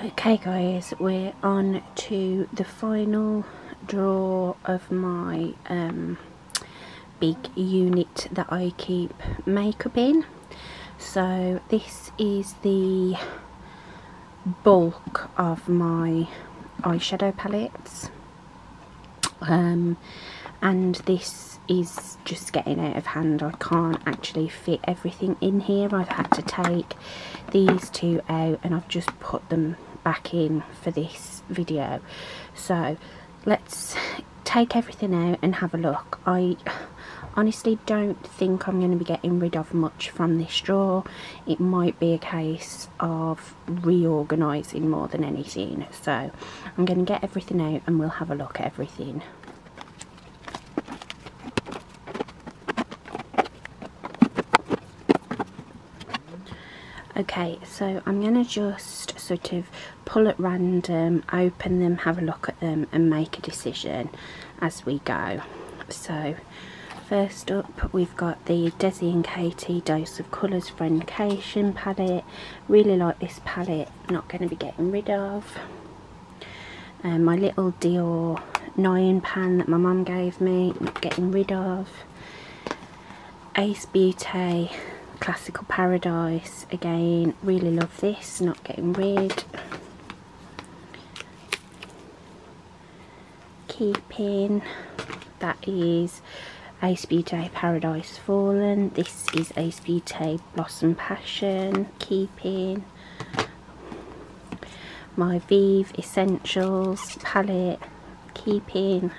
Okay guys, we're on to the final drawer of my big unit that I keep makeup in. So this is the bulk of my eyeshadow palettes, and this is just getting out of hand. I can't actually fit everything in here. I've had to take these two out and I've just put them back in for this video. So let's take everything out and have a look. I honestly don't think I'm going to be getting rid of much from this drawer. It might be a case of reorganising more than anything. So I'm going to get everything out and we'll have a look at everything. Okay, so I'm going to just sort of pull at random, open them, have a look at them and make a decision as we go. So first up we've got the Desi and Katie Dose of Colours Friendcation palette. Really like this palette, not going to be getting rid of. My little Dior 9 pan that my mum gave me, not getting rid of. Ace Beauty Classical Paradise, again, really love this, not getting rid. Keeping, that is Ace Beauty Paradise Fallen. This is Ace Beauty Blossom Passion. Keeping. My Vive Essentials palette. Keeping.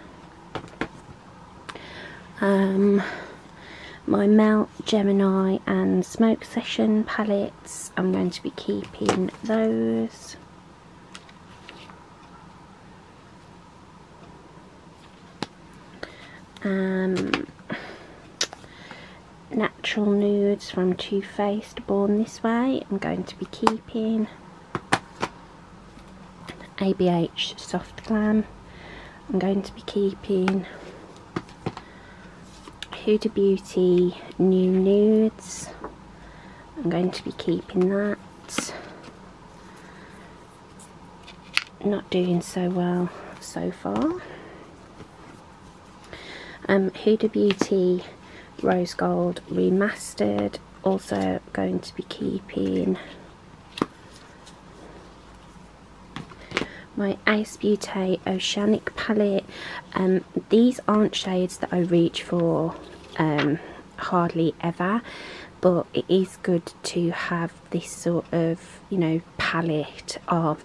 My Melt, Gemini and Smoke Session palettes, I'm going to be keeping those. Natural Nudes from Too Faced, Born This Way, I'm going to be keeping. ABH Soft Glam, I'm going to be keeping. Huda Beauty New Nudes, I'm going to be keeping that. Not doing so well so far. Huda Beauty Rose Gold Remastered, also going to be keeping. My Ace Beauty Oceanic palette. These aren't shades that I reach for hardly ever, but it is good to have this sort of, you know, palette of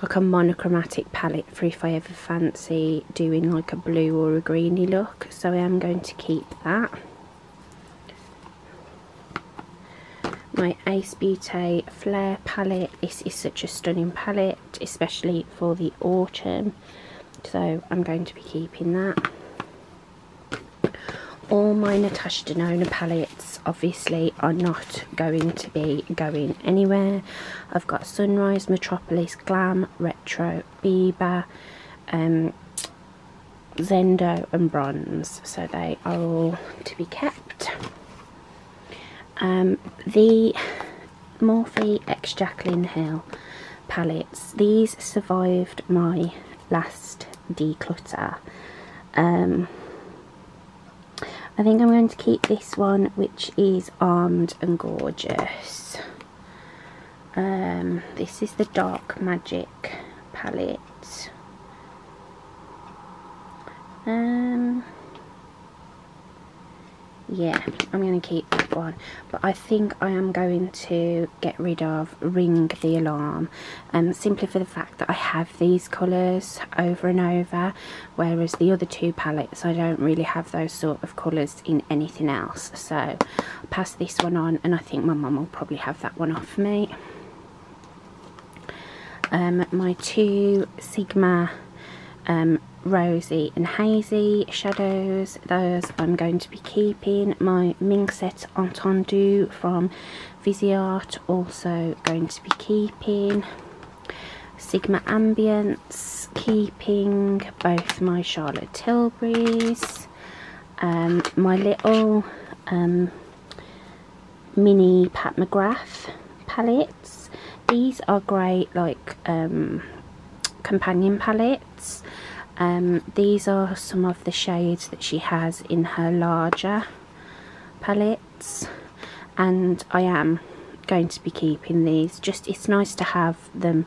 like a monochromatic palette for if I ever fancy doing like a blue or a greeny look. So I am going to keep that. My Ace Beauty Flare palette. This is such a stunning palette, especially for the autumn, so I'm going to be keeping that. All my Natasha Denona palettes obviously are not going to be going anywhere. I've got Sunrise, Metropolis, Glam, Retro, Bieber, Zendo and Bronze, so they are all to be kept. The Morphe X Jacqueline Hill palettes, these survived my last declutter. I think I'm going to keep this one, which is Armed and Gorgeous. This is the Dark Magic palette. Yeah, I'm going to keep that one, but I think I am going to get rid of Ring the Alarm, simply for the fact that I have these colours over and over, whereas the other two palettes I don't really have those sort of colours in anything else. So I'll pass this one on, and I think my mum will probably have that one off me. My two Sigma Rosy and Hazy shadows, those I'm going to be keeping. My Mingset Entendu from Viseart, also going to be keeping. Sigma Ambience, keeping both my Charlotte Tilburys. My little mini Pat McGrath palettes, these are great, like companion palettes. These are some of the shades that she has in her larger palettes, and I am going to be keeping these. Just, it's nice to have them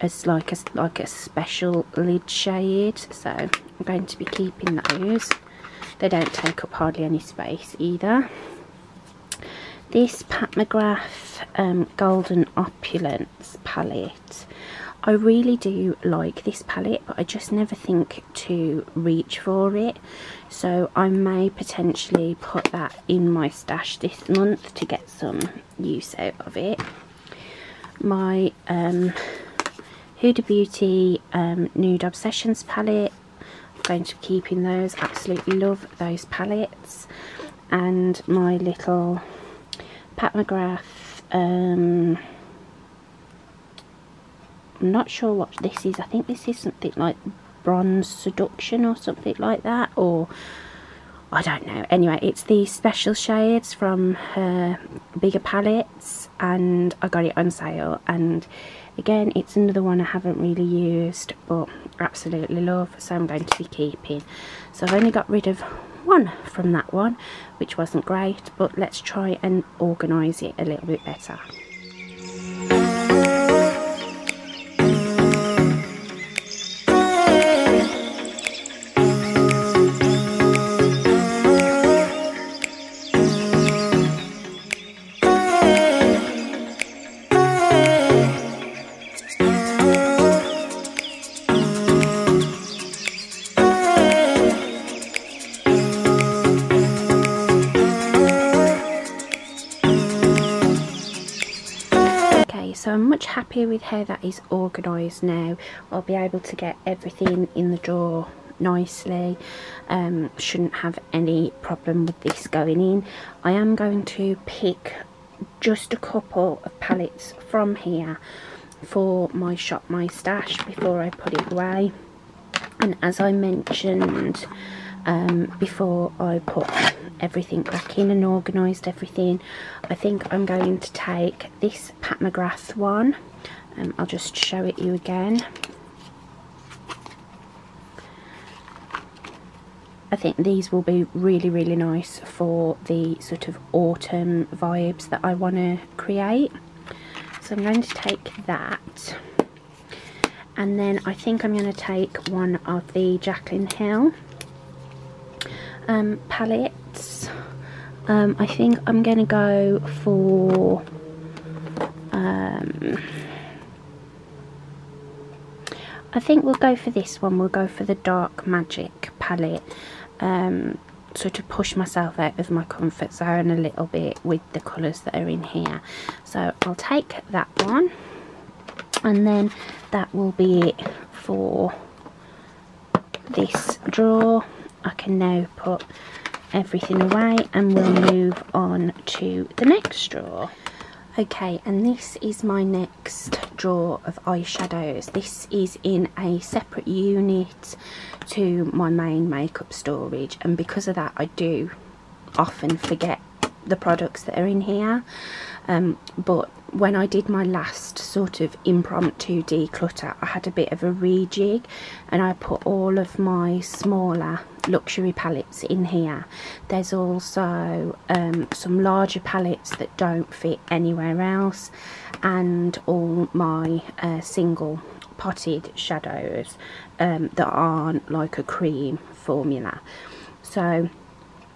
as like a special lid shade, so I'm going to be keeping those. They don't take up hardly any space either. This Mcgrath Golden Opulence palette, I really do like this palette, but I just never think to reach for it, so I may potentially put that in my stash this month to get some use out of it. My Huda Beauty Nude Obsessions palette, I'm going to be keeping those. Absolutely love those palettes. And my little Pat McGrath, I'm not sure what this is. I think this is something like Bronze Seduction or something like that, or I don't know. Anyway, it's the special shades from her bigger palettes, and I got it on sale, and again, it's another one I haven't really used but absolutely love, so I'm going to be keeping. So I've only got rid of one from that one, which wasn't great, but let's try and organise it a little bit better. So I'm much happier with how that is organised now. I'll be able to get everything in the drawer nicely. Shouldn't have any problem with this going in. I am going to pick just a couple of palettes from here for my Shop My Stash before I put it away. And as I mentioned before I put everything back in and organised everything, I think I'm going to take this Pat McGrath one. I'll just show it you again. I think these will be really, really nice for the sort of autumn vibes that I want to create. So I'm going to take that, and then I think I'm going to take one of the Jaclyn Hill palettes. I think I'm going to go for I think we'll go for this one. We'll go for the Dark Magic palette, sort of push myself out of my comfort zone a little bit with the colours that are in here. So I'll take that one, and then that will be it for this drawer. I can now put everything away and we'll move on to the next drawer. Okay, and this is my next drawer of eyeshadows. This is in a separate unit to my main makeup storage, and because of that I do often forget the products that are in here. But when I did my last sort of impromptu declutter, I had a bit of a rejig and I put all of my smaller luxury palettes in here. There's also some larger palettes that don't fit anywhere else, and all my single potted shadows that aren't like a cream formula. So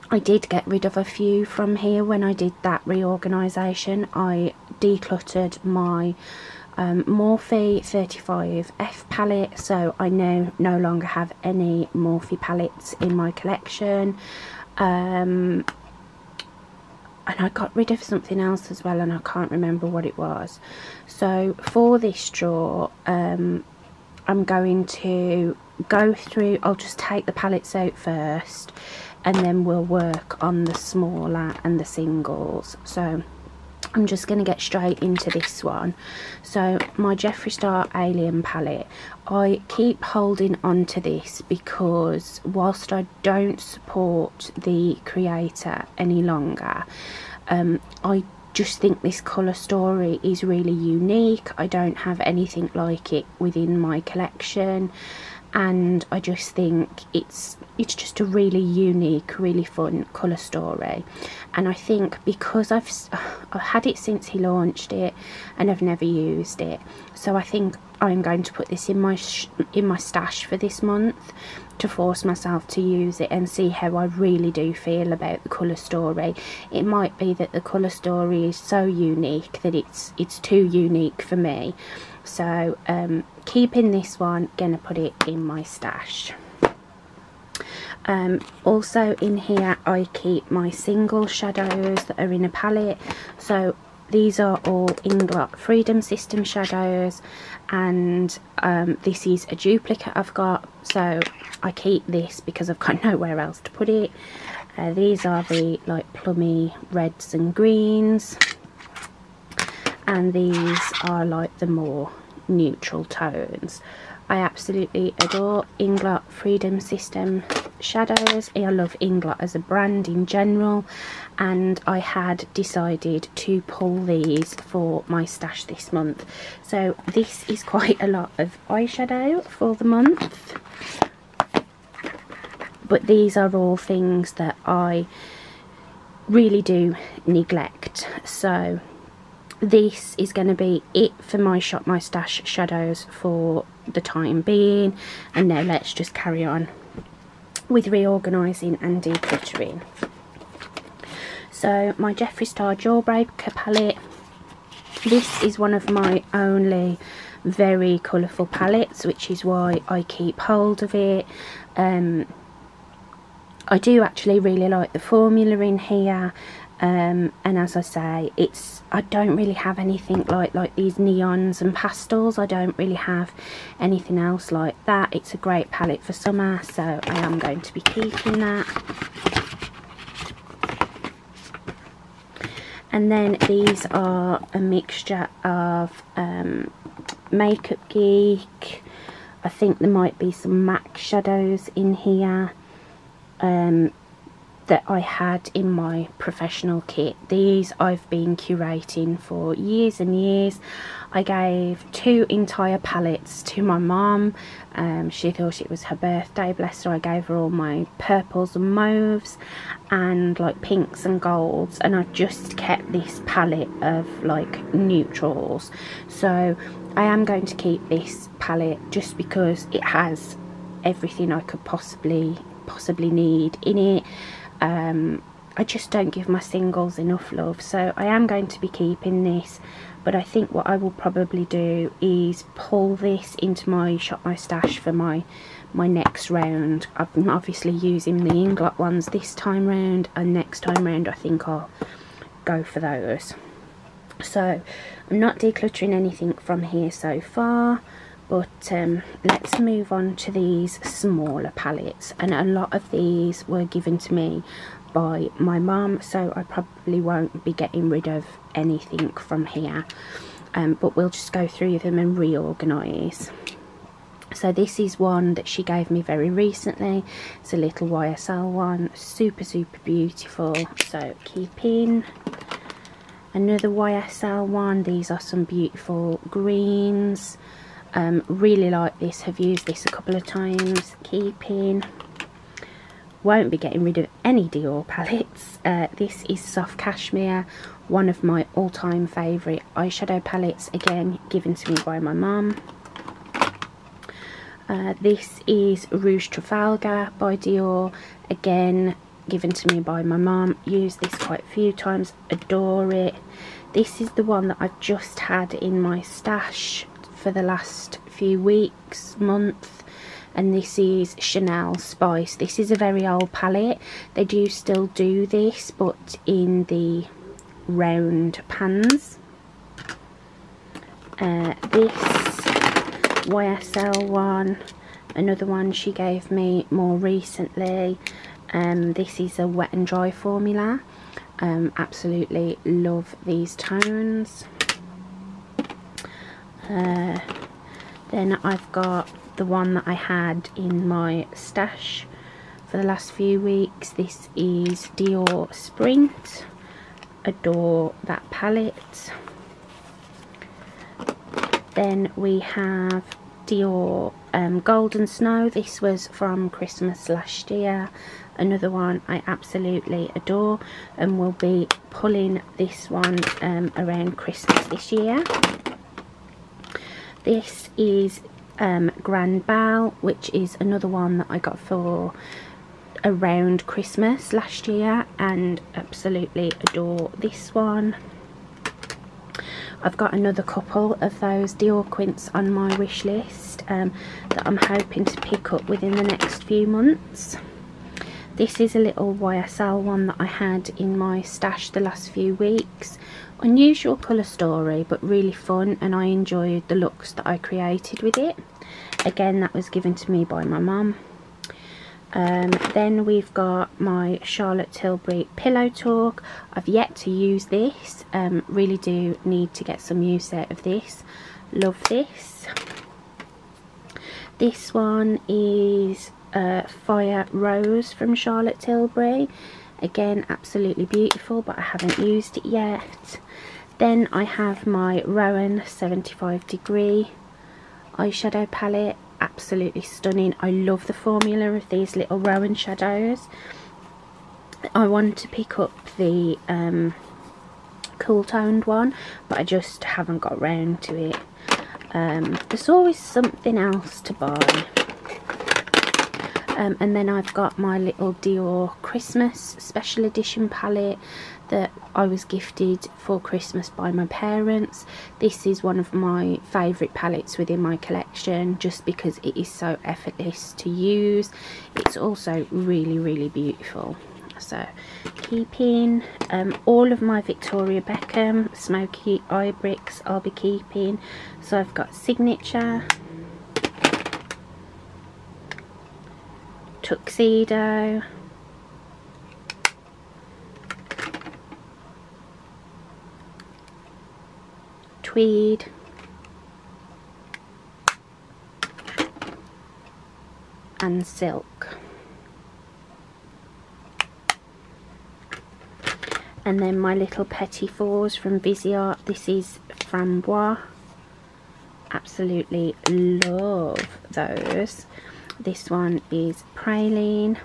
I did get rid of a few from here when I did that reorganisation. I decluttered my Morphe 35F palette, so I no longer have any Morphe palettes in my collection. And I got rid of something else as well, and I can't remember what it was. So for this drawer, I'm going to go through, I'll just take the palettes out first, and then we'll work on the smaller and the singles. So I'm just going to get straight into this one. So my Jeffree Star Alien palette, I keep holding on to this because whilst I don't support the creator any longer, I just think this colour story is really unique. I don't have anything like it within my collection, and I just think it's just a really unique, really fun colour story. And I think because I've had it since he launched it and I've never used it, so I think I'm going to put this in my stash for this month to force myself to use it and see how I really do feel about the colour story. It might be that the colour story is so unique that it's too unique for me. So keeping this one, gonna put it in my stash. Also in here I keep my single shadows that are in a palette. So these are all Inglot Freedom System shadows, and this is a duplicate I've got, so I keep this because I've got nowhere else to put it. These are the like plummy reds and greens, and these are like the more neutral tones. I absolutely adore Inglot Freedom System shadows. I love Inglot as a brand in general, and I had decided to pull these for my stash this month. So this is quite a lot of eyeshadow for the month, but these are all things that I really do neglect. So this is going to be it for my Shop My Stash shadows for the time being, and now let's just carry on with reorganising and decluttering. So my Jeffree Star Jawbreaker palette, this is one of my only very colourful palettes, which is why I keep hold of it. I do actually really like the formula in here, and as I say, I don't really have anything like these neons and pastels. I don't really have anything else like that. It's a great palette for summer, so I am going to be keeping that. And then these are a mixture of Makeup Geek. I think there might be some MAC shadows in here that I had in my professional kit. These I've been curating for years and years. I gave 2 entire palettes to my mum. She thought it was her birthday, bless her. I gave her all my purples and mauves and like pinks and golds, and I just kept this palette of like neutrals. So I am going to keep this palette just because it has everything I could possibly need in it. I just don't give my singles enough love, so I am going to be keeping this, but I think what I will probably do is pull this into my Shop My Stash for my next round. I'm obviously using the Inglot ones this time round, and next time round I think I'll go for those. So I'm not decluttering anything from here so far, but let's move on to these smaller palettes, and a lot of these were given to me by my mum, so I probably won't be getting rid of anything from here, but we'll just go through them and reorganise. So this is one that she gave me very recently. It's a little YSL one, super beautiful. So keeping another YSL one. These are some beautiful greens. Really like this, have used this a couple of times. Keeping. Won't be getting rid of any Dior palettes. This is Soft Cashmere, one of my all-time favourite eyeshadow palettes, again given to me by my mum. This is Rouge Trafalgar by Dior, again given to me by my mum. Used this quite a few times, adore it. This is the one that I've just had in my stash for the last few weeks, month, and this is Chanel Spice. This is a very old palette. They do still do this, but in the round pans. This YSL one, another one she gave me more recently. This is a wet and dry formula. Absolutely love these tones. Then I've got the one that I had in my stash for the last few weeks. This is Dior Sprint. adore that palette. Then we have Dior Golden Snow. This was from Christmas last year. Another one I absolutely adore, and will be pulling this one around Christmas this year. This is Grand Bal, which is another one that I got for around Christmas last year, and absolutely adore this one. I've got another couple of those Dior Quints on my wish list that I'm hoping to pick up within the next few months. This is a little YSL one that I had in my stash the last few weeks. Unusual colour story, but really fun, and I enjoyed the looks that I created with it. Again, that was given to me by my mum. Then we've got my Charlotte Tilbury Pillow Talk. I've yet to use this. Really do need to get some use out of this. Love this. This one is Fire Rose from Charlotte Tilbury. Again, absolutely beautiful, but I haven't used it yet. Then I have my Rowan 75 Degree eyeshadow palette. Absolutely stunning. I love the formula of these little Rowan shadows. I wanted to pick up the cool toned one, but I just haven't got round to it. There's always something else to buy. And then I've got my little Dior Christmas special edition palette that I was gifted for Christmas by my parents. This is one of my favourite palettes within my collection, just because it is so effortless to use. It's also really, really beautiful. So keeping all of my Victoria Beckham smoky eye bricks I'll be keeping. So I've got Signature, Tuxedo, Tweed, and Silk. And then my little Petit Fours from Viseart. This is Framboise. Absolutely love those. This one is Praline.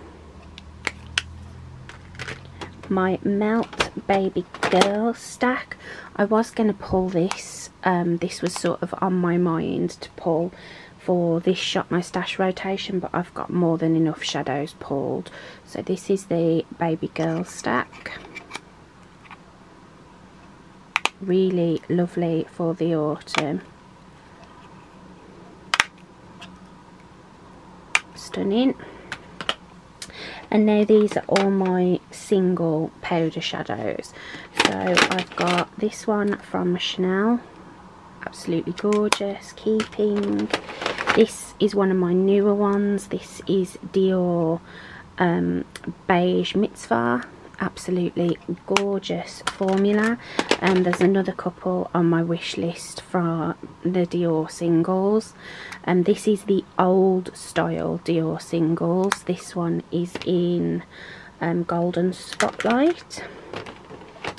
My Melt Baby Girl stack. I was going to pull this. This was sort of on my mind to pull for this Shop My Stash rotation, but I've got more than enough shadows pulled. So this is the Baby Girl stack. Really lovely for the autumn. Stunning. And now these are all my single powder shadows. So I've got this one from Chanel, absolutely gorgeous, keeping. This is one of my newer ones. This is Dior Beige Mitzvah, absolutely gorgeous formula. And there's another couple on my wish list for the Dior singles. This is the old style Dior singles. This one is in Golden Spotlight.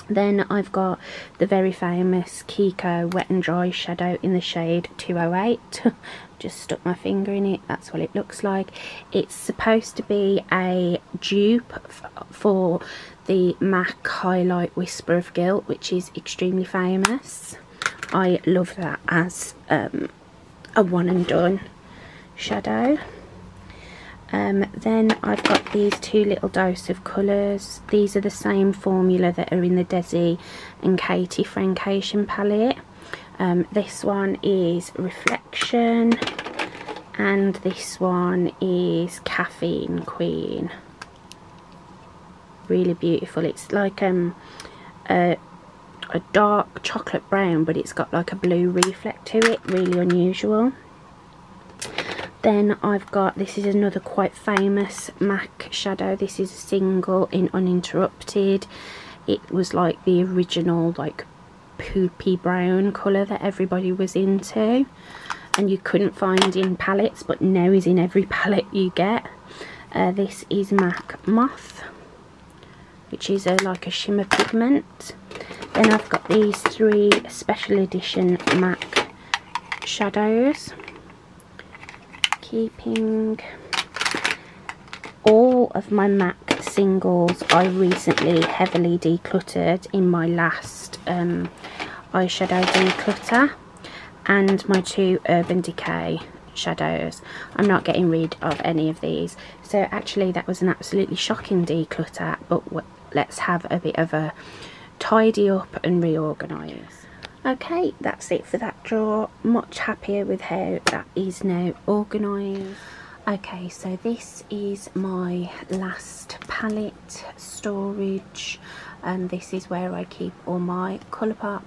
Then I've got the very famous Kiko Wet and Dry shadow in the shade 208. Just stuck my finger in it, that's what it looks like. It's supposed to be a dupe for the MAC Highlight Whisper of Guilt, which is extremely famous. I love that as a one and done shadow. Then I've got these two little Dose of Colours. These are the same formula that are in the Desi and Katie Francation palette. This one is Reflection, and this one is Caffeine Queen. Really beautiful. It's like a dark chocolate brown, but it's got like a blue reflect to it. Really unusual. Then I've got, this is another quite famous MAC shadow. This is a single in Uninterrupted. It was like the original like poopy brown colour that everybody was into, and you couldn't find in palettes, but now is in every palette you get. This is MAC Moth, which is like a shimmer pigment. Then I've got these 3 special edition MAC shadows. Keeping all of my MAC singles I recently heavily decluttered in my last eyeshadow declutter, and my 2 Urban Decay shadows. I'm not getting rid of any of these. So actually that was an absolutely shocking declutter, but let's have a bit of a tidy up and reorganise. Okay, that's it for that drawer. Much happier with how that is now organised. Okay, so this is my last palette storage, and this is where I keep all my Colourpop,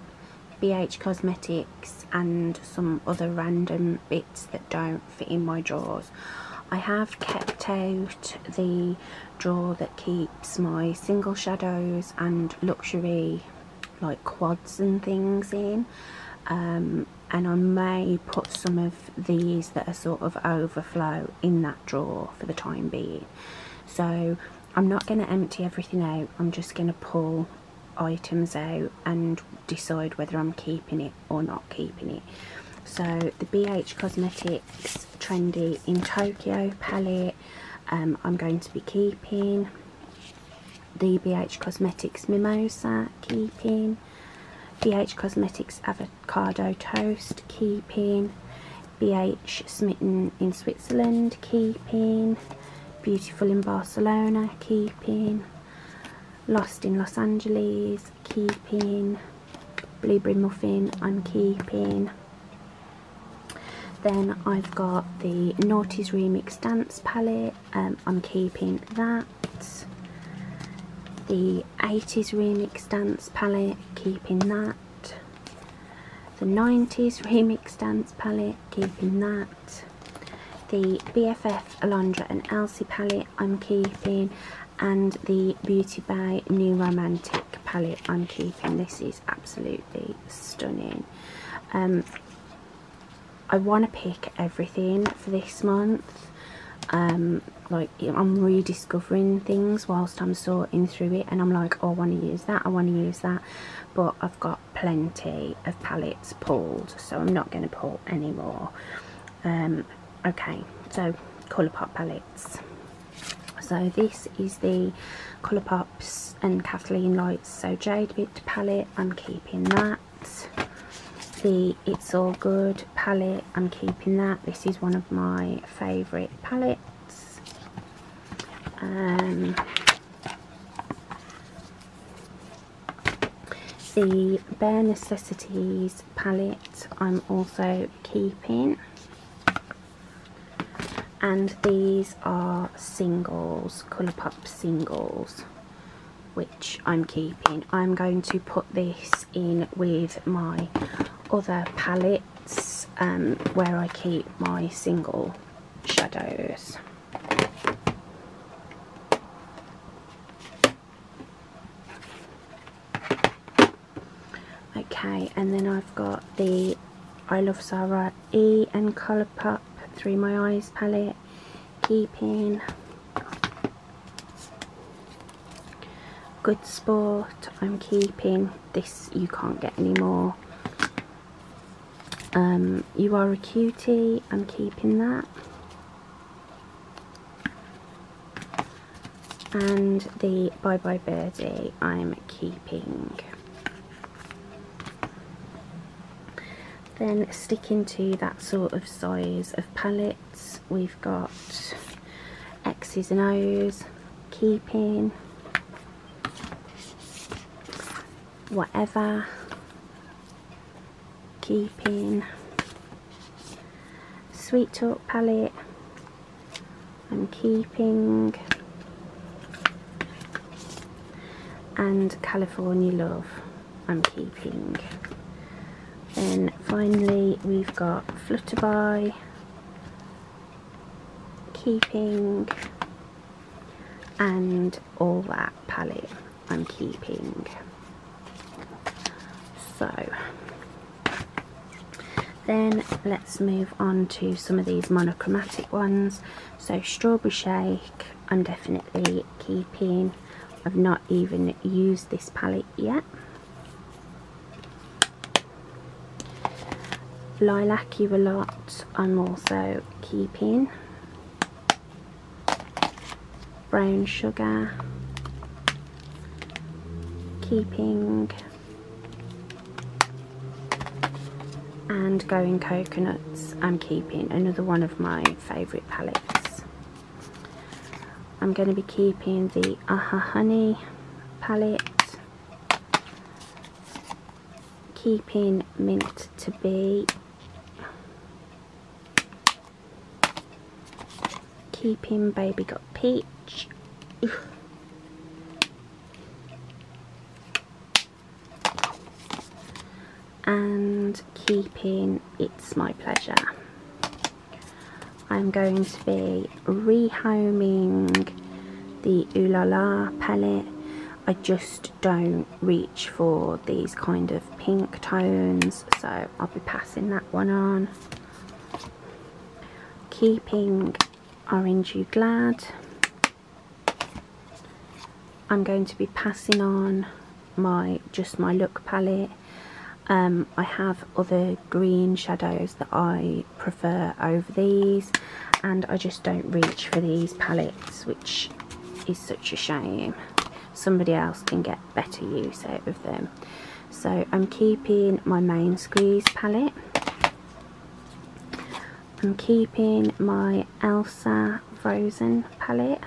BH Cosmetics and some other random bits that don't fit in my drawers. I have kept out the drawer that keeps my single shadows and luxury like quads and things in, and I may put some of these that are sort of overflow in that drawer for the time being. So I'm not going to empty everything out, I'm just going to pull items out and decide whether I'm keeping it or not keeping it. So the BH Cosmetics Trendy in Tokyo palette, I'm going to be keeping. The BH Cosmetics Mimosa, keeping. BH Cosmetics Avocado Toast, keeping. BH Smitten in Switzerland, keeping. Beautiful in Barcelona, keeping. Lost in Los Angeles, keeping. Blueberry Muffin, I'm keeping. Then I've got the Naughty's Remix Dance palette, I'm keeping that. The 80s Remix Dance palette, keeping that. The 90s Remix Dance palette, keeping that. The BFF Alondra and Elsie palette, I'm keeping. And the Beauty Bay New Romantic palette, I'm keeping. This is absolutely stunning. I want to pick everything for this month. Like I'm rediscovering things whilst I'm sorting through it, and I'm like, oh, I want to use that, I want to use that, but I've got plenty of palettes pulled, so I'm not going to pull any more. Okay, so Colourpop palettes. So this is the Colourpops and Kathleen Lights So Jade Bit palette, I'm keeping that. The It's All Good palette, I'm keeping that. This is one of my favourite palettes. The Bare Necessities palette, I'm also keeping. And these are singles, Colourpop singles, which I'm keeping. I'm going to put this in with my other palettes where I keep my single shadows. Okay, and then I've got the I Love Sarah E and Colourpop Through My Eyes palette, keeping. Good Sport, I'm keeping. This you can't get anymore. You Are a Cutie, I'm keeping that. And the Bye Bye Birdie, I'm keeping. Then sticking to that sort of size of palettes, we've got X's and O's, keeping. Whatever, keeping. Sweet Talk palette, I'm keeping. And California Love, I'm keeping. Then finally we've got Flutterby, keeping. And All That palette, I'm keeping. So then let's move on to some of these monochromatic ones. So Strawberry Shake, I'm definitely keeping. I've not even used this palette yet. lilac-y a lot. I'm also keeping brown sugar, keeping, and going coconuts. I'm keeping another one of my favourite palettes. I'm going to be keeping the Honey palette, keeping Mint to Be, keeping Baby Got Peach, and keeping It's My Pleasure. I'm going to be rehoming the Ooh La La palette. I just don't reach for these kind of pink tones, so I'll be passing that one on. Keeping Orange You Glad. I'm going to be passing on my Just My Look palette. I have other green shadows that I prefer over these, and I just don't reach for these palettes, which is such a shame. Somebody else can get better use out of them. So I'm keeping my Main Squeeze palette. I'm keeping my Elsa Frozen palette.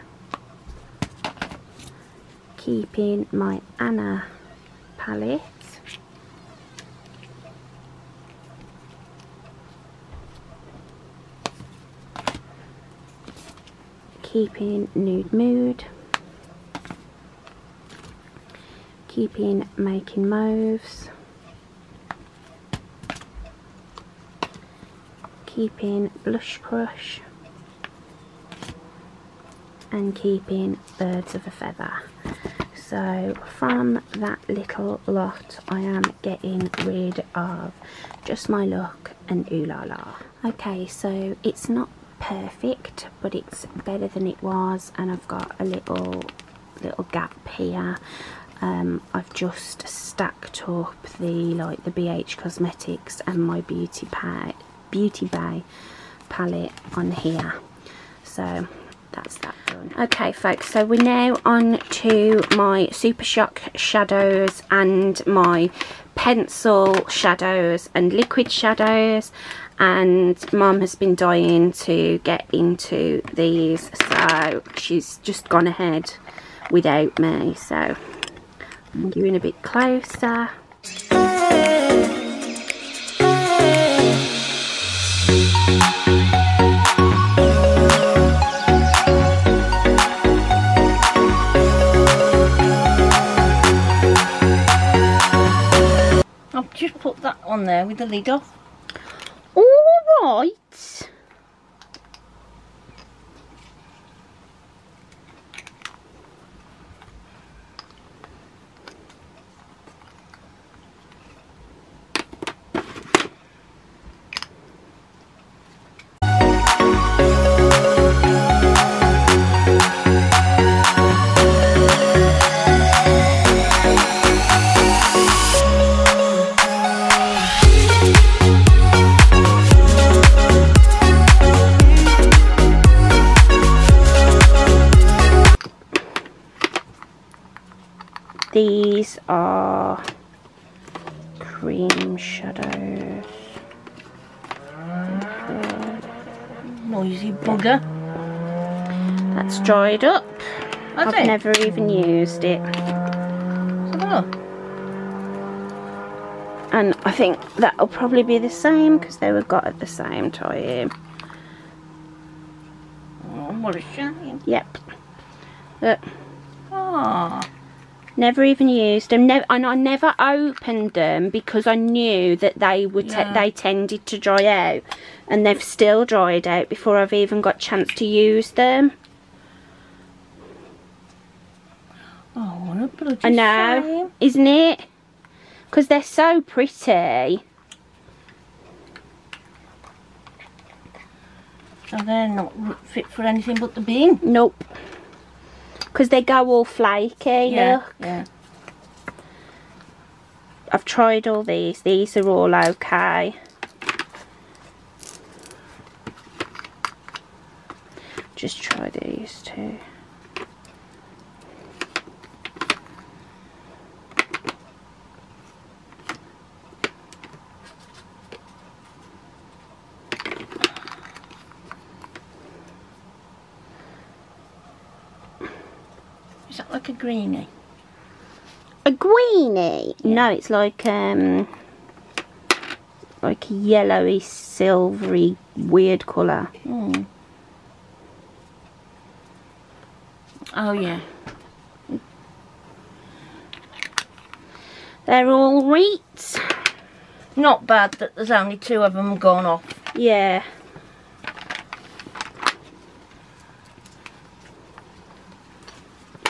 Keeping my Anna palette. Keeping Nude Mood. Keeping Making Mauves. Keeping Blush Crush. And keeping Birds of a Feather. So from that little lot I am getting rid of Just My Look and Ooh La La. Okay, so it's not perfect, but it's better than it was, and I've got a little gap here. I've just stacked up the BH Cosmetics and my Beauty Bay palette on here, so that's that done. Okay folks, so we're now on to my Super Shock shadows and my pencil shadows and liquid shadows, and Mum has been dying to get into these, so she's just gone ahead without me. So I'm going a bit closer. I've just put that on there with the lid off. Alright. These are cream shadows. Noisy bugger. That's dried up. That's I've it? never even used it. Oh. And I think that'll probably be the same because they were got at the same time. Oh, what a shame. Yep. Look. Ah. Never even used them, and I never opened them because I knew that they would they tended to dry out, and they've still dried out before I've even got a chance to use them. Oh, what a bloody I know, shame. isn't it? Because they're so pretty. So they're not fit for anything but the bin. Nope. Because they go all flaky, look. Yeah. I've tried all these. These are all okay. just try these two. Is that like a greenie? A greenie? Yeah. No, it's like a yellowy, silvery, weird colour. Mm. Oh yeah. They're all right. Not bad that there's only 2 of them gone off. Yeah.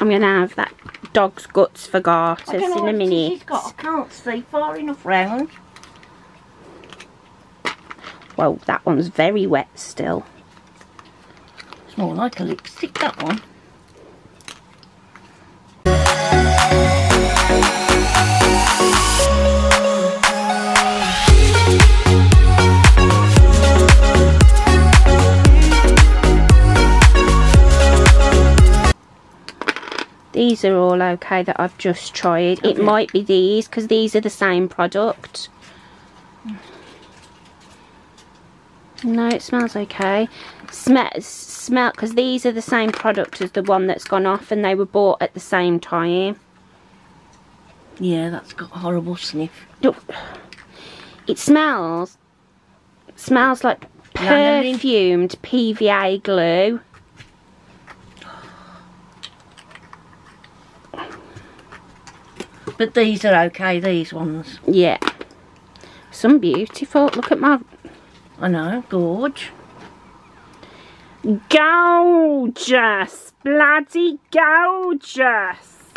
I'm going to have that dog's guts for garters in a minute. He's got, I can't see far enough round. Well, that one's very wet still. It's more like a lipstick, that one. These are all okay that I've just tried. Okay. It might be these because these are the same product. No, it smells okay. Smell, because these are the same product as the one that's gone off, and they were bought at the same time. Yeah, that's got a horrible sniff. It smells like perfumed PVA glue. But these are okay, these ones. Yeah. Some beautiful. Look at my... I know, gorge. Gorgeous. Bloody gorgeous.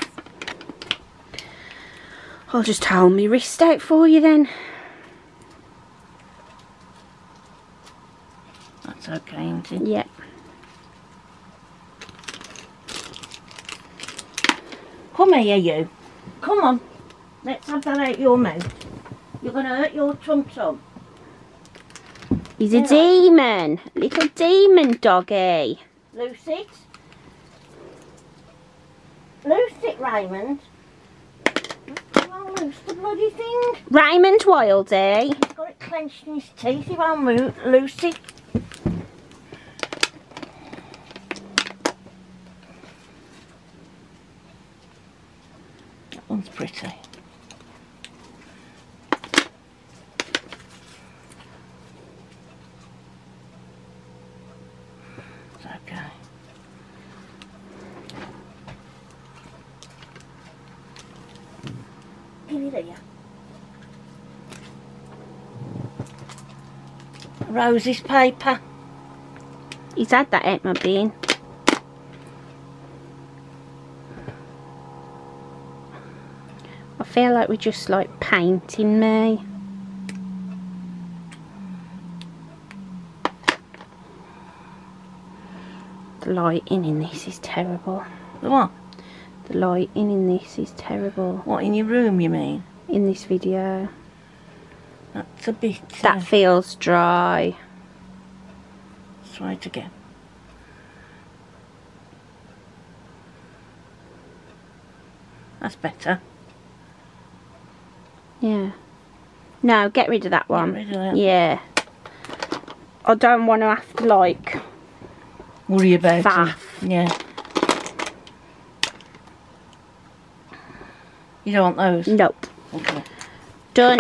I'll just hold my wrist out for you then. That's okay, isn't it? Yeah. Come here, you. Come on. Let's have that out your mouth. You're going to hurt your tum-tum. He's a demon. Little demon doggy. Loose it. Loose it, Raymond. Well, loose the bloody thing. Raymond Wildy. He's got it clenched in his teeth. He won't loose it. That one's pretty. It's okay. Give it here. Rosie's paper. He's had that out my bin. I feel like we're just like painting me. The lighting in this is terrible. The what? The lighting in this is terrible. What, in your room you mean? In this video. That's a bit... That feels dry. Let's try it again. That's better. Yeah. No, get rid of that one. Get rid of that. Yeah. I don't want to have to like... worry about faff. It. Yeah. You don't want those? Nope. Okay. Done.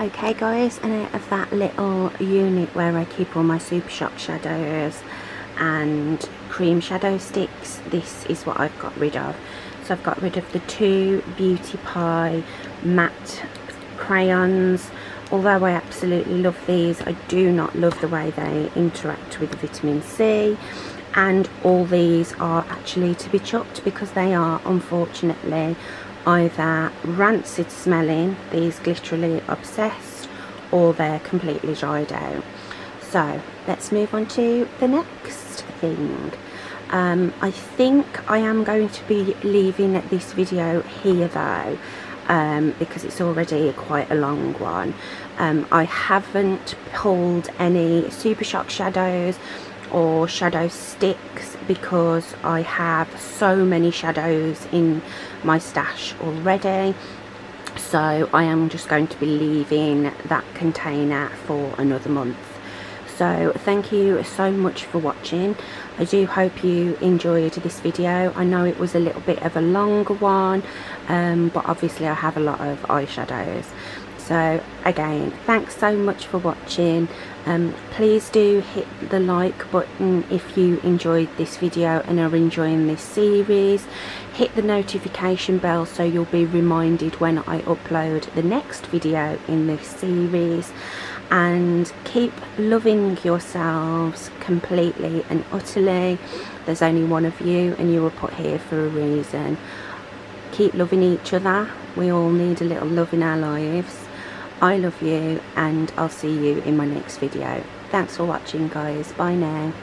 Okay guys, and out of that little unit where I keep all my Super Shock shadows and cream shadow sticks, this is what I've got rid of. So I've got rid of the 2 Beauty Pie matte crayons. Although I absolutely love these, I do not love the way they interact with the vitamin C. And all these are actually to be chucked because they are unfortunately either rancid smelling, these glitterily obsessed, or they're completely dried out. So let's move on to the next thing. I think I am going to be leaving this video here though. because it's already quite a long one. I haven't pulled any Super Shock shadows or shadow sticks because I have so many shadows in my stash already. So I am just going to be leaving that container for another month. So thank you so much for watching. I do hope you enjoyed this video. I know it was a little bit of a longer one, but obviously I have a lot of eyeshadows. So again, thanks so much for watching. Please do hit the like button if you enjoyed this video and are enjoying this series. Hit the notification bell so you'll be reminded when I upload the next video in this series. And keep loving yourselves completely and utterly. There's only one of you and you were put here for a reason. Keep loving each other. We all need a little love in our lives. I love you and I'll see you in my next video. Thanks for watching, guys. Bye now.